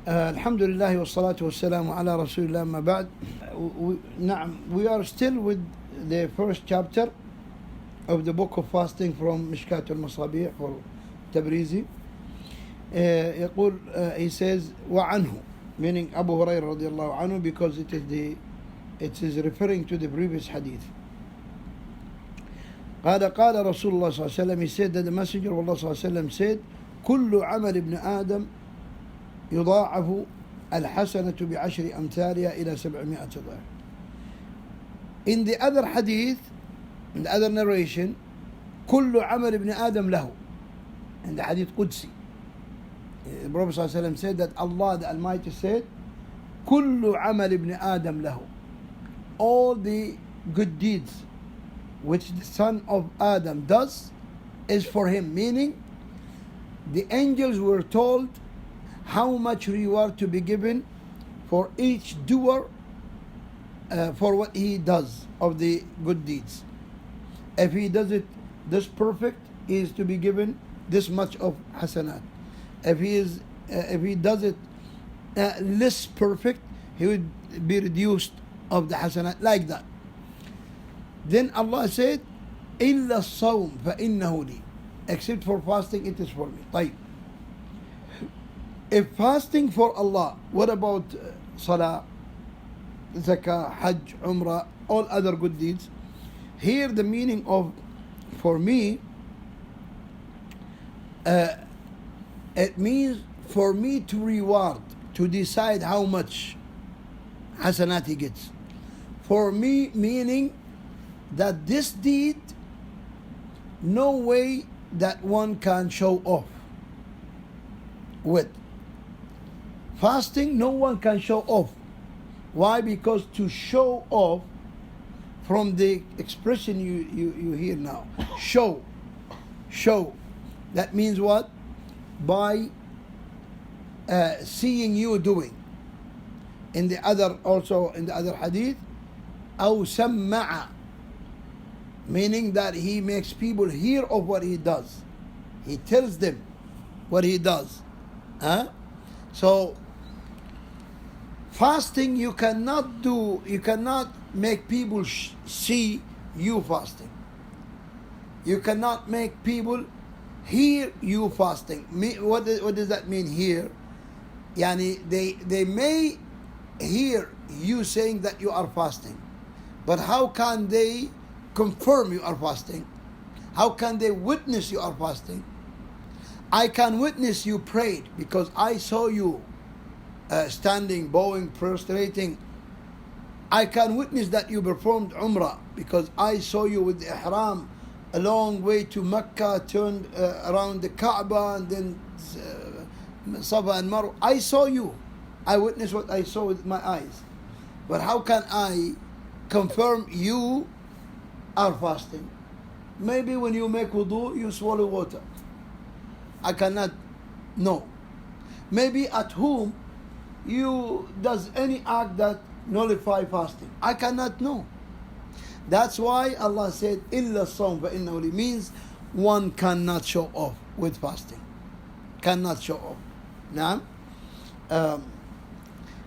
الحمد لله والصلاة والسلام على رسول الله ما بعد. We are still with the first chapter of the book of fasting from Mishkāt Al-Masābīh for Tabrizi. يقول he says وعنه, meaning Abu Hurairah رضي الله عنه, because it is referring to the previous hadith. قال رسول الله صلى الله عليه وسلم, he said that the messenger of Allah صلى الله عليه وسلم said كل عمل ابن آدم يضاعف الحسنة بعشر أمثالها إلى 700 ضعف. In the other hadith, in the other narration, كل عمل ابن آدم له, in the hadith Qudsi, the Prophet صلى الله عليه وسلم said that Allah the Almighty said كل عمل ابن آدم له, all the good deeds which the son of Adam does is for him, meaning the angels were told how much reward to be given for each doer for what he does of the good deeds. If he does it this perfect, he is to be given this much of hasanat. If he does it less perfect, he would be reduced of the hasanat, like that. Then Allah said إلا الصوم فإنه لي, except for fasting, it is for me. طيب, if fasting for Allah, what about salah, zakah, hajj, umrah, all other good deeds? Here the meaning of for me, it means for me to reward, to decide how much hasanat he gets. For me meaning that this deed, no way that one can show off with. Fasting, no one can show off. Why? Because to show off, from the expression you hear now, show, that means what? By seeing you doing. In the other hadith, أو سمع, meaning that he makes people hear of what he does. He tells them what he does. So fasting, you cannot make people see you fasting. You cannot make people hear you fasting. What does that mean here? Yani they may hear you saying that you are fasting, but how can they confirm you are fasting? How can they witness you are fasting? I can witness you prayed because I saw you standing, bowing, prostrating. I can witness that you performed Umrah because I saw you with the Ihram a long way to Mecca, turned around the Kaaba and then Safa and Marwa. I saw you. I witnessed what I saw with my eyes. But how can I confirm you are fasting? Maybe when you make wudu, you swallow water. I cannot know. Maybe at home, you does any act that nullify fasting. I cannot know. That's why Allah said إلا الصوم فإنه لي, means one cannot show off with fasting. Cannot show off. Now,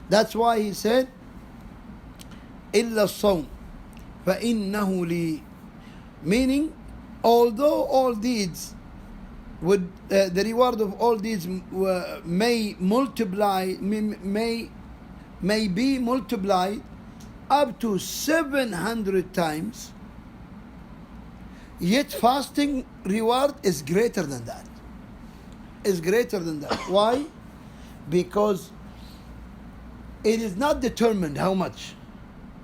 that's why he said إلا الصوم فإنه لي, meaning although all deeds would the reward of all deeds may be multiplied up to 700 times, yet fasting reward is greater than that. Is greater than that. Why? Because it is not determined how much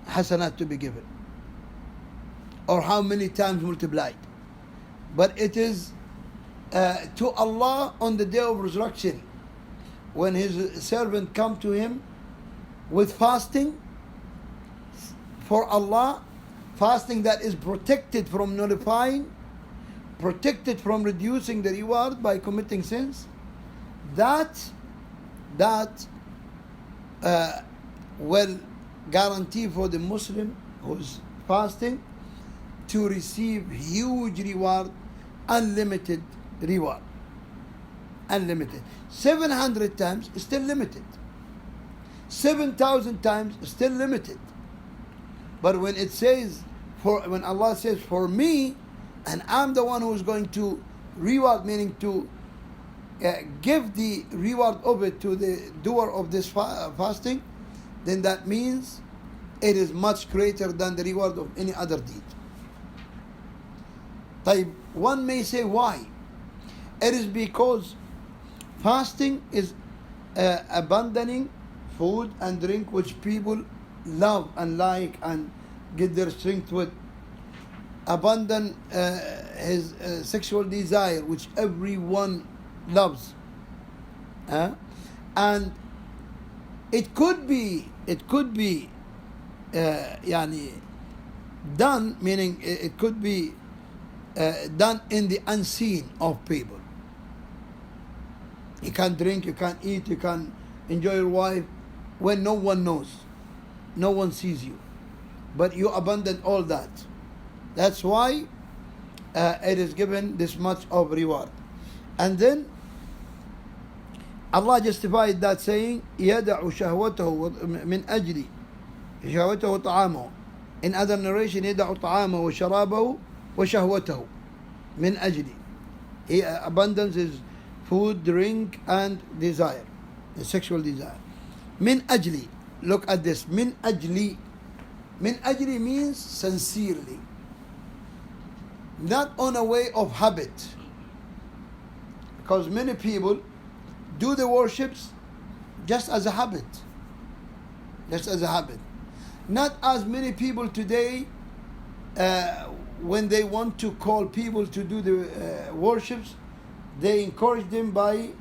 hasanat to be given or how many times multiplied, but it is to Allah on the day of resurrection, when his servant come to him with fasting for Allah, fasting that is protected from nullifying, protected from reducing the reward by committing sins, that will guarantee for the Muslim who's fasting to receive huge reward, unlimited reward. Unlimited. 700 times is still limited. 7,000 times, still limited. But when it says, when Allah says, for me, and I'm the one who is going to reward, meaning to give the reward of it to the doer of this fasting, then that means it is much greater than the reward of any other deed. One may say, why? It is because fasting is abandoning food and drink which people love and like and get their strength with. Abandon his sexual desire, which everyone loves. And it could be يعني done, meaning it could be done in the unseen of people. You can't drink, you can't eat, you can't enjoy your wife when no one knows, no one sees you, but you abandon all that. That's why it is given this much of reward. And then Allah justified that saying, يَدَعُ شَهْوَتَهُ مِنْ أَجْلِ شَهْوَتَهُ طَعَامَهُ. In other narration, يَدَعُ طَعَامَهُ وَشَرَابَهُ وَشَهْوَتَهُ مِنْ أَجْلِ. He abandons his food, drink, and desire, the sexual desire. Min ajli. Look at this. Min ajli. Min ajli means sincerely. Not on a way of habit. Because many people do the worships just as a habit. Just as a habit. Not as many people today, when they want to call people to do the worships, they encourage them by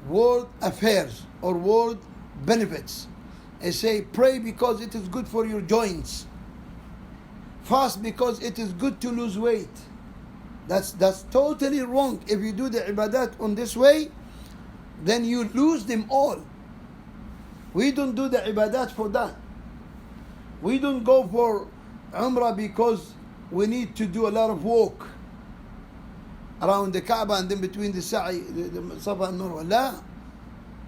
world affairs or world benefits. They say, pray because it is good for your joints. Fast because it is good to lose weight. That's totally wrong. If you do the ibadat on this way, then you lose them all. We don't do the ibadat for that. We don't go for Umrah because we need to do a lot of walk around the Kaaba and then between the Sa'i, the Safa and Marwa. La.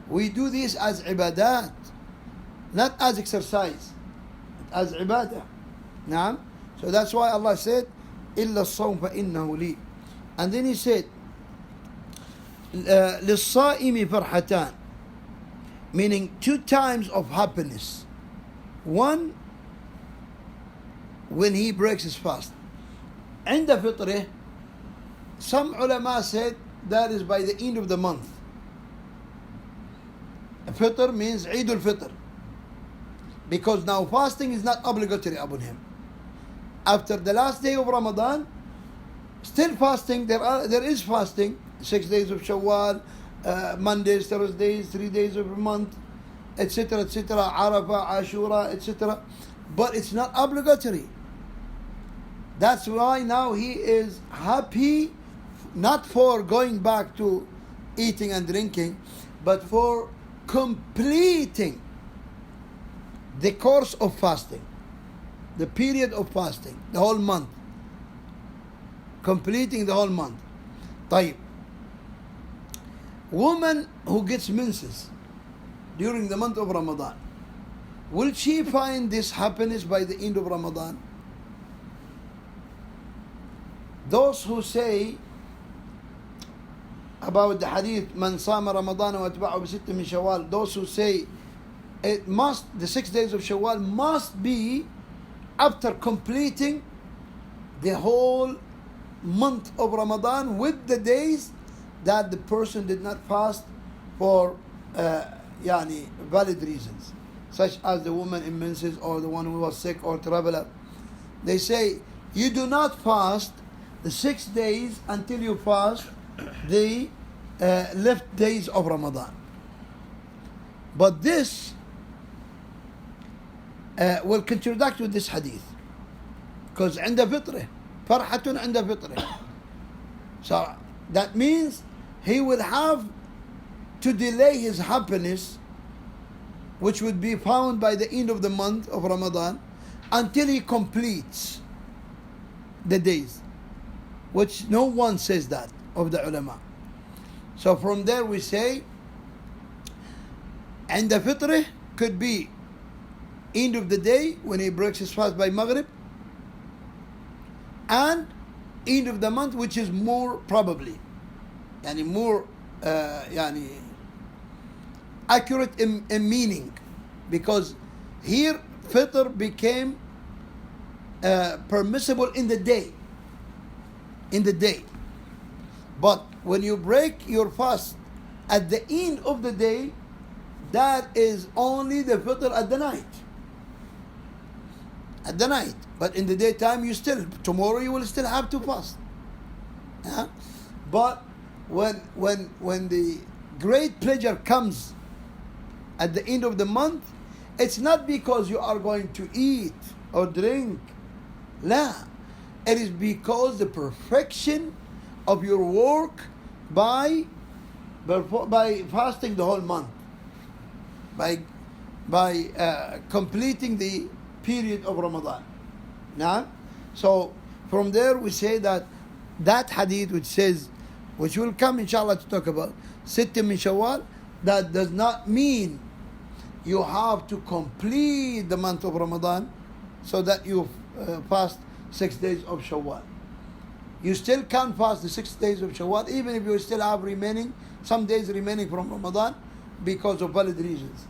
We do this as ibadat, not as exercise, as ibadah. Naam. So that's why Allah said, إِلَّا الصَّوْمَ فَإِنَّهُ لِي. And then He said, لِلصَّائِمِ فَرْحَتَانِ, meaning 2 times of happiness. One, when he breaks his fast. عند فطره, some ulama said that is by the end of the month. Fitr means Eid al-Fitr. Because now fasting is not obligatory upon him. After the last day of Ramadan, still fasting, there is fasting, 6 days of Shawwal, Mondays, Thursdays, 3 days of a month, etc., etc., Arafah, Ashura, etc. But it's not obligatory. That's why now he is happy, not for going back to eating and drinking, but for completing the course of fasting, the period of fasting, the whole month. Completing the whole month. طيب. Woman who gets menses during the month of Ramadan, will she find this happiness by the end of Ramadan? Those who say about the hadith, Man sama Ramadan wa atba'ahu bi sittin min Shawwal, those who say it must, the 6 days of Shawwal must be after completing the whole month of Ramadan with the days that the person did not fast for valid reasons, such as the woman in menses or the one who was sick or traveler. They say you do not fast the 6 days until you fast the left days of Ramadan. But this will contradict with this hadith, because عند فطره فرحة عند فطره. So that means he will have to delay his happiness, which would be found by the end of the month of Ramadan, until he completes the days, which no one says that of the ulama. So from there we say عند فطره could be end of the day when he breaks his fast by Maghrib, and end of the month, which is more probably, yani more yani accurate in meaning, because here fitr became permissible in the day. But when you break your fast at the end of the day, that is only the fitr at the night. At the night. But in the daytime, tomorrow you will still have to fast. But when the great pleasure comes at the end of the month, it's not because you are going to eat or drink. La. It is because the perfection of your work by fasting the whole month, by completing the period of Ramadan. Now, so from there we say that hadith which will come inshallah to talk about Sitta min Shawwal, that does not mean you have to complete the month of Ramadan so that you fast 6 days of Shawwal. You still can fast the 6 days of Shawwal, even if you still have some days remaining from Ramadan, because of valid reasons.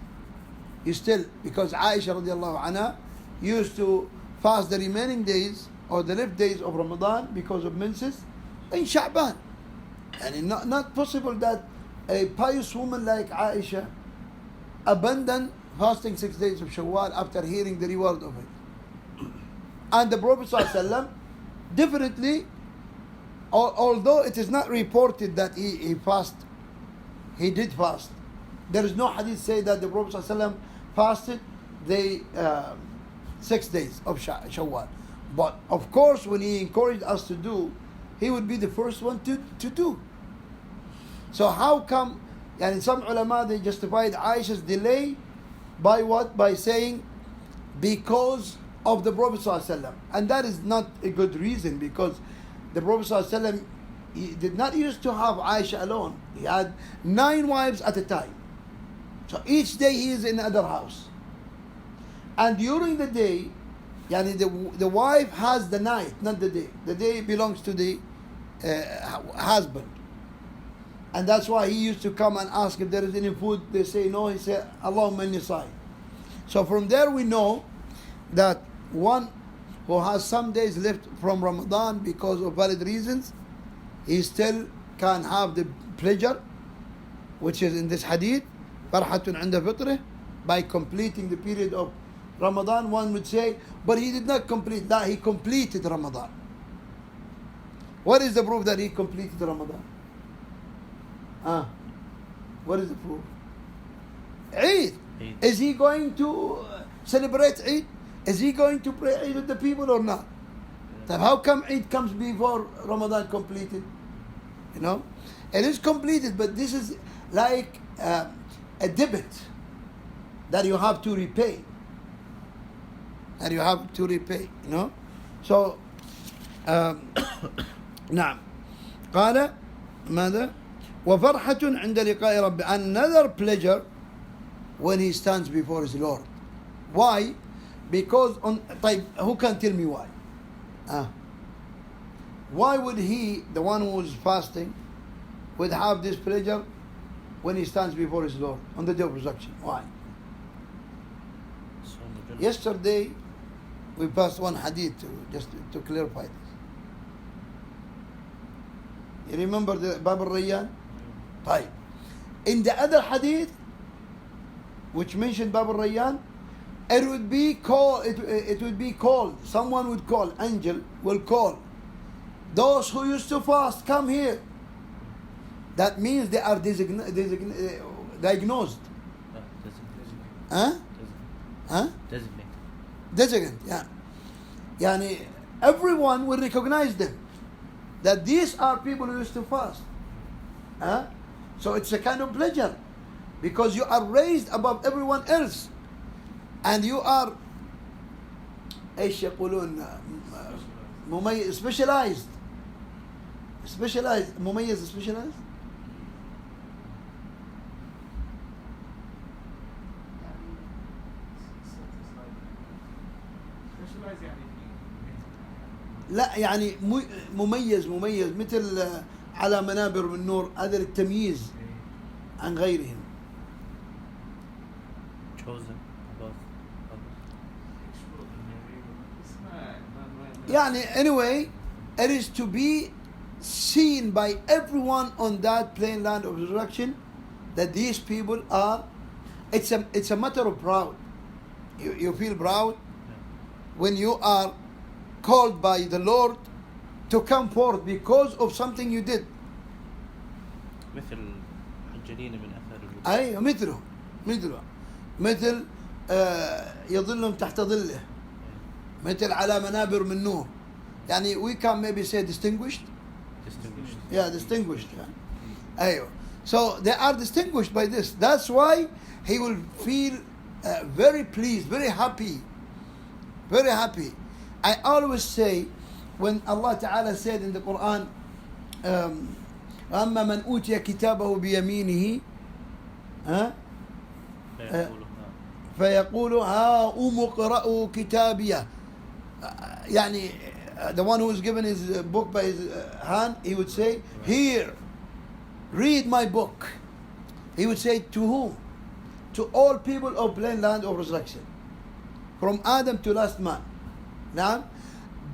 Because Aisha radiallahu anha used to fast the remaining days or the left days of Ramadan because of menses in Sha'ban. And it's not possible that a pious woman like Aisha abandon fasting 6 days of Shawwal after hearing the reward of it. And the Prophet ﷺ definitely, although it is not reported that he did fast. There is no hadith say that the Prophet ﷺ fasted the 6 days of Shawwal. But of course, when he encouraged us to do, he would be the first one to do. So how come, and some ulama, they justified Aisha's delay by what? By saying because of the Prophet ﷺ. And that is not a good reason, because the Prophet ﷺ, he did not used to have Aisha alone. He had 9 wives at a time. So each day he is in another house. And during the day, the wife has the night, not the day. The day belongs to the husband. And that's why he used to come and ask if there is any food. They say no. He said, Allahumma inni sa'i. So from there we know that one who has some days left from Ramadan because of valid reasons, he still can have the pleasure, which is in this hadith, farhatun 'inda fitrih, by completing the period of Ramadan. One would say, but he did not complete that. He completed Ramadan. What is the proof that he completed Ramadan? What is the proof? Eid. Is he going to celebrate Eid? Is he going to pray Eid with the people or not? Then how come Eid comes before Ramadan completed? It is completed, but this is like a debit that you have to repay. So نعم قال ماذا وفرحة عند لقاء رب, another pleasure when he stands before his Lord. Why? Because who can tell me why? Why would he, the one who is fasting, would have this pleasure when he stands before his Lord on the day of resurrection? Why? Yesterday we passed one hadith to clarify this. You remember the Bab al-Rayyan? In the other hadith which mentioned Bab al-Rayyan, it would be called, someone would call, angel will call those who used to fast, come here. That means they are diagnosed. Designate, yeah. Yani everyone will recognize them, that these are people who used to fast. So it's a kind of pleasure, because you are raised above everyone else, and you are ايش يقولون مميز, specialized, مميز, specialized. لا يعني مميز مثل على منابر من نور، هذا التمييز عن غيرهم. chosen above others. يعني anyway, it is to be seen by everyone on that plain land of resurrection that these people are. It's a matter of proud. You feel proud when you are called by the Lord to come forth because of something you did. مثل حجلين من أثر الوجود. أي مثله مثل يظلهم تحت ظله، مثل على منابر من نور. يعني we can maybe say distinguished. Yeah, distinguished. أيوة. So they are distinguished by this. That's why he will feel very pleased, very happy. Very happy. I always say, when Allah Ta'ala said in the Quran, أما من أوتي كتابه بيمينه فيقول ها اقرأوا كتابيه. يعني the one who is given his book by his hand, he would say, here, read my book. He would say to whom? To all people of plain land of resurrection, from Adam to last man. Now,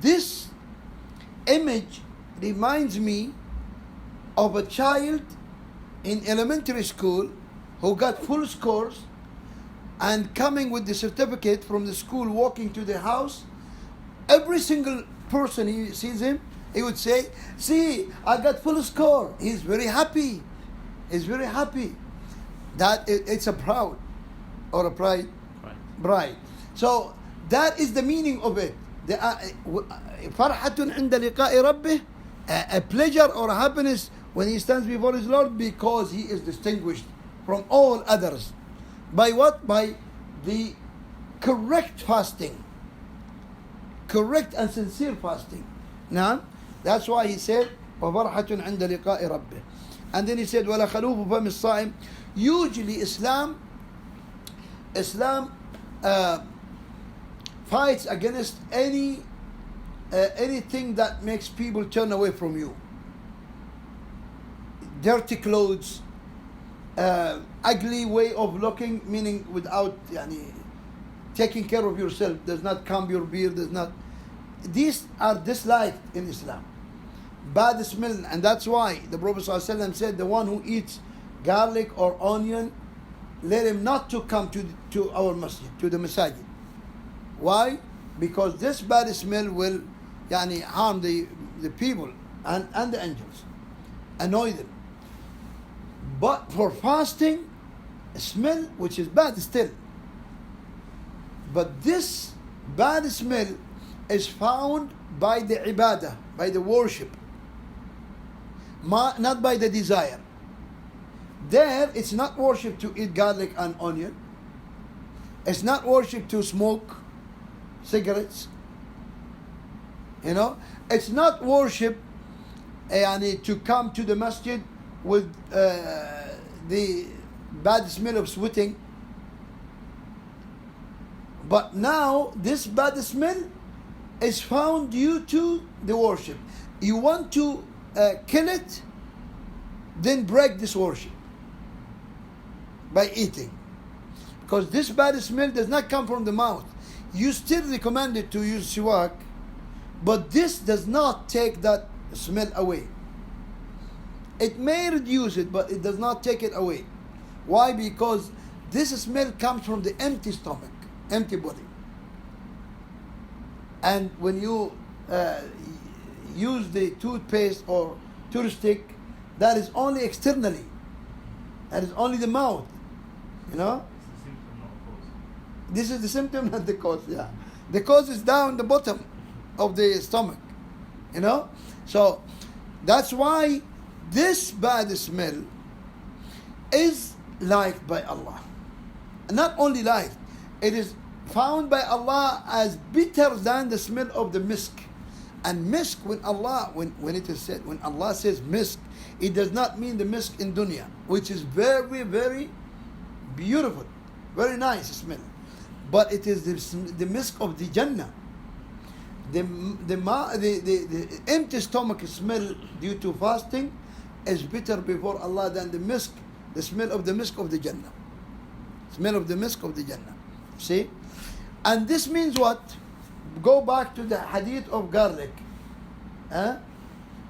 this image reminds me of a child in elementary school who got full scores and coming with the certificate from the school, walking to the house. Every single person he sees him, he would say, see, I got full score. He's very happy. He's very happy. That it's a proud or a pride. So that is the meaning of it. فرحة عند لقاء ربه, a pleasure or a happiness when he stands before his Lord, because he is distinguished from all others. By what? By the correct fasting. Correct and sincere fasting. Now, that's why he said, وَفَرْحَةٌ عِنْدَ لِقَاءِ رَبِّهِ. And then he said, وَلَا خَلُوفُ فَمِ الصَّائِمِ. Usually Islam fights against anything that makes people turn away from you. Dirty clothes, ugly way of looking, meaning without taking care of yourself, does not comb your beard, does not. These are disliked in Islam. Bad smell, and that's why the Prophet ﷺ said, the one who eats garlic or onion, let him not to come to our masjid, to the masajid. Why? Because this bad smell will harm the people and the angels, annoy them. But for fasting, a smell which is bad still. But this bad smell is found by the ibadah, by the worship, not by the desire. There, it's not worship to eat garlic and onion. It's not worship to smoke cigarettes. It's not worship to come to the masjid with the bad smell of sweating. But now this bad smell is found due to the worship. You want to kill it, then break this worship by eating. Because this bad smell does not come from the mouth. You still recommended to use siwak, but this does not take that smell away. It may reduce it, but it does not take it away. Why? Because this smell comes from the empty stomach, empty body. And when you use the toothpaste or toothstick, that is only externally. That is only the mouth. This is the symptom, not the cause. Yeah, the cause is down the bottom of the stomach. So that's why this bad smell is liked by Allah. Not only liked, it is found by Allah as bitter than the smell of the misk. And misk, when it is said, when Allah says misk, it does not mean the misk in dunya, which is very, very beautiful, very nice smell. But it is the misk of the Jannah. the empty stomach smell due to fasting is better before Allah than the misk, the smell of the misk of the Jannah. Smell of the misk of the Jannah. See? And this means what? Go back to the hadith of garlic. Huh?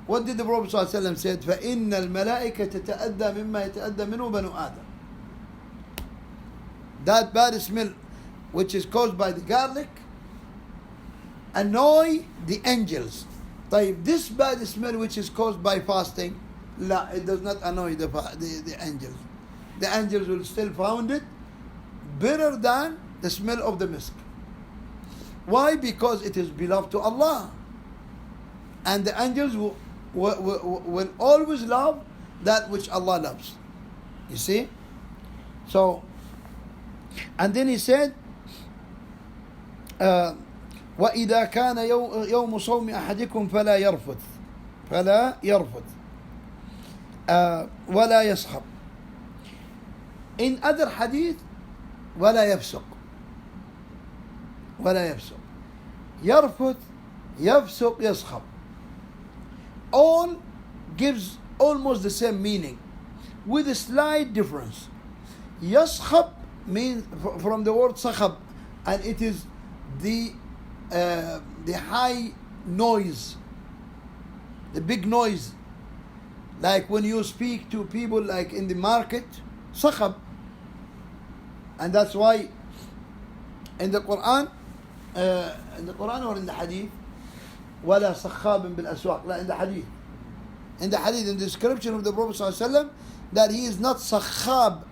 What did the Prophet ﷺ say? فَإِنَّ الْمَلَائِكَةَ تَتَأَدَّى مِمَّا يَتَأَدَّى مِنْهُ بَنُو آدَمَ. That bad smell which is caused by the garlic annoy the angels. طيب, this bad smell which is caused by fasting, لا, it does not annoy the angels. The angels will still find it better than the smell of the misk. Why? Because it is beloved to Allah. And the angels will always love that which Allah loves. You see? So, and then he said, وَإِذَا كَانَ يَوْمُ صَوْمِ أَحَدِكُمْ فَلَا يَرْفُثْ وَلَا يَسْخَبْ. In other hadith, وَلَا يَفْسُقْ. يَرْفُثْ, يَفْسُقْ, يَسْخَبْ. All gives almost the same meaning with a slight difference. Yaskhab means from the word sakhab, and it is the high noise, the big noise, like when you speak to people like in the market, sakhab. And that's why in the Quran or in the Hadith, ولا صخاب بالأسواق. لا, in the Hadith. In the Hadith, in the description of the Prophet ﷺ, that he is not sakhab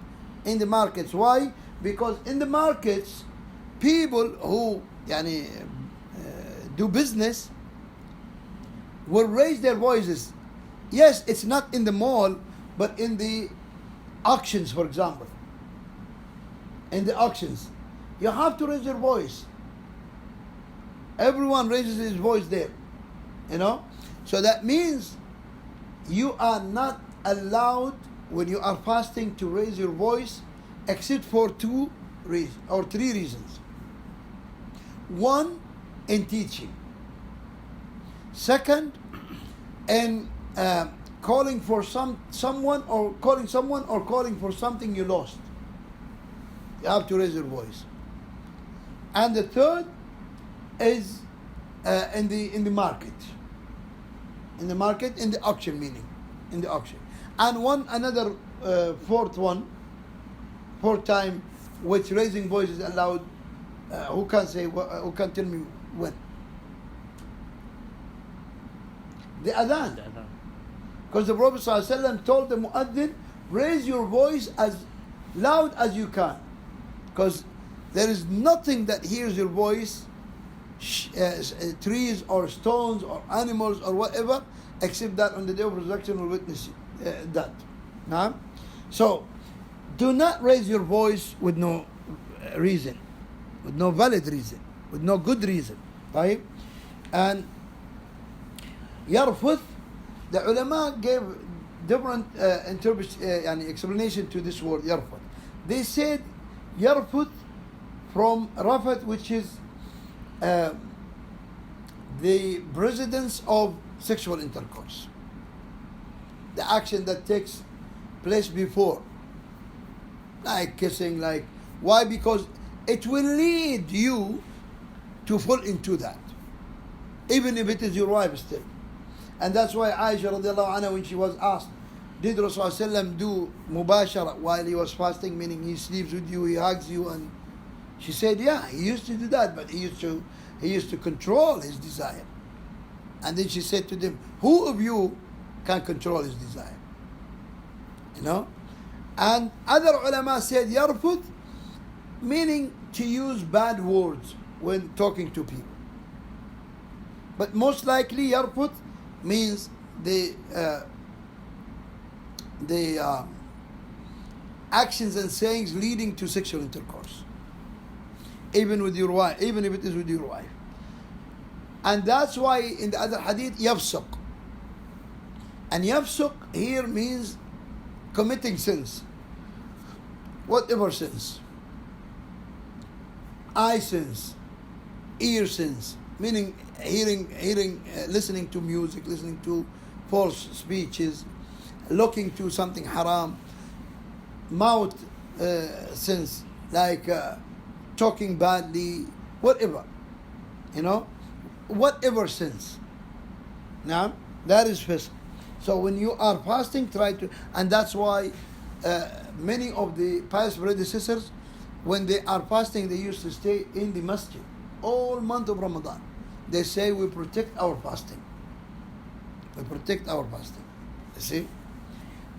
in the markets. Why? Because in the markets, people who do business will raise their voices. Yes, it's not in the mall, but in the auctions, for example. In the auctions, you have to raise your voice. Everyone raises his voice there, So that means you are not allowed when you are fasting to raise your voice, except for 2 reasons or 3 reasons. One, in teaching. Second, in calling for someone or calling for something you lost. You have to raise your voice. And the third is in the market. In the market, in the auction, meaning in the auction. And another fourth time which raising voice is allowed. Who can tell me when? The adhan. Because the Prophet ﷺ told the muaddin, raise your voice as loud as you can. Because there is nothing that hears your voice, trees or stones or animals or whatever, except that on the day of resurrection will witness that. Now, so do not raise your voice with no reason, with no valid reason, with no good reason. Right? And yarfuth, the ulama gave different explanation to this word yarfuth. They said yarfuth from rafat, which is the precedence of sexual intercourse, the action that takes place before, like kissing, like why? Because it will lead you to fall into that, even if it is your wife still. And that's why Aisha radiallahu anha, when she was asked, did Rasulullah do mubashara while he was fasting, meaning he sleeps with you, he hugs you, and she said, yeah, he used to do that, but he used to control his desire. And then she said to them, who of you can control his desire? And other ulama said yarfud, meaning to use bad words when talking to people. But most likely yarfud means the actions and sayings leading to sexual intercourse, even with your wife, even if it is with your wife. And that's why in the other hadith, yafsuq. And yafsuq here means committing sins, whatever sins. Eye sins, ear sins, meaning listening to music, listening to false speeches, looking to something haram, mouth sins, like talking badly, whatever, whatever sins. Now, that is fisq. So when you are fasting, try to, and that's why many of the pious predecessors, when they are fasting, they used to stay in the masjid all month of Ramadan. They say we protect our fasting. We protect our fasting. You see?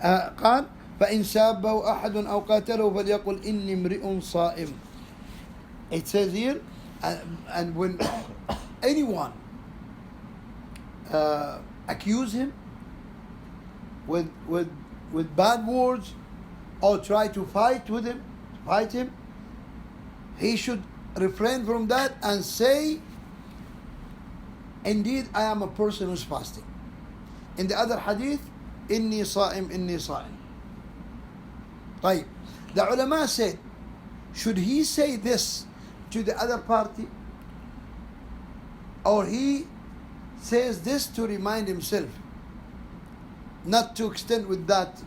قال فإن سابه أحد أو قاتله فليقل إني امرئ صائم. It says here, and when anyone accuse him with bad words or try to fight him, he should refrain from that and say, indeed I am a person who's fasting. In the other hadith, إني صائم إني صائم. طيب, the ulama said, should he say this to the other party, or he says this to remind himself not to extend with that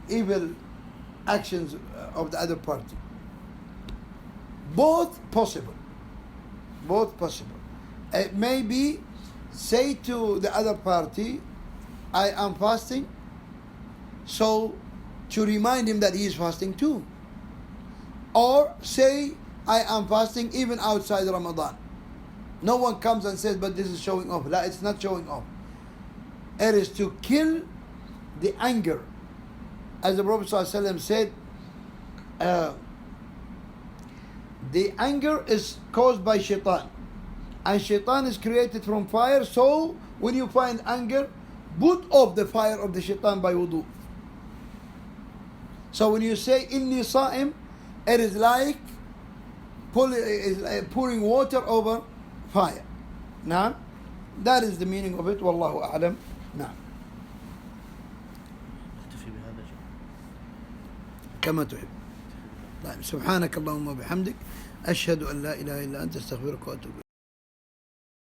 evil actions of the other party? Both possible. It may be, say to the other party, I am fasting, so to remind him that he is fasting too. Or say, I am fasting even outside Ramadan. No one comes and says, but this is showing off. No, it's not showing off. It is to kill the anger. As the Prophet ﷺ said, the anger is caused by shaitan. And shaitan is created from fire. So when you find anger, put off the fire of the shaitan by wudu. So when you say inni sa'im, it is like pouring water over fire. Now, that is the meaning of it. Wallahu a'lam. نعم. نكتفي بهذا كما تحب. طيب، سبحانك اللهم وبحمدك أشهد أن لا إله إلا أنت أستغفرك وأتوب إليك.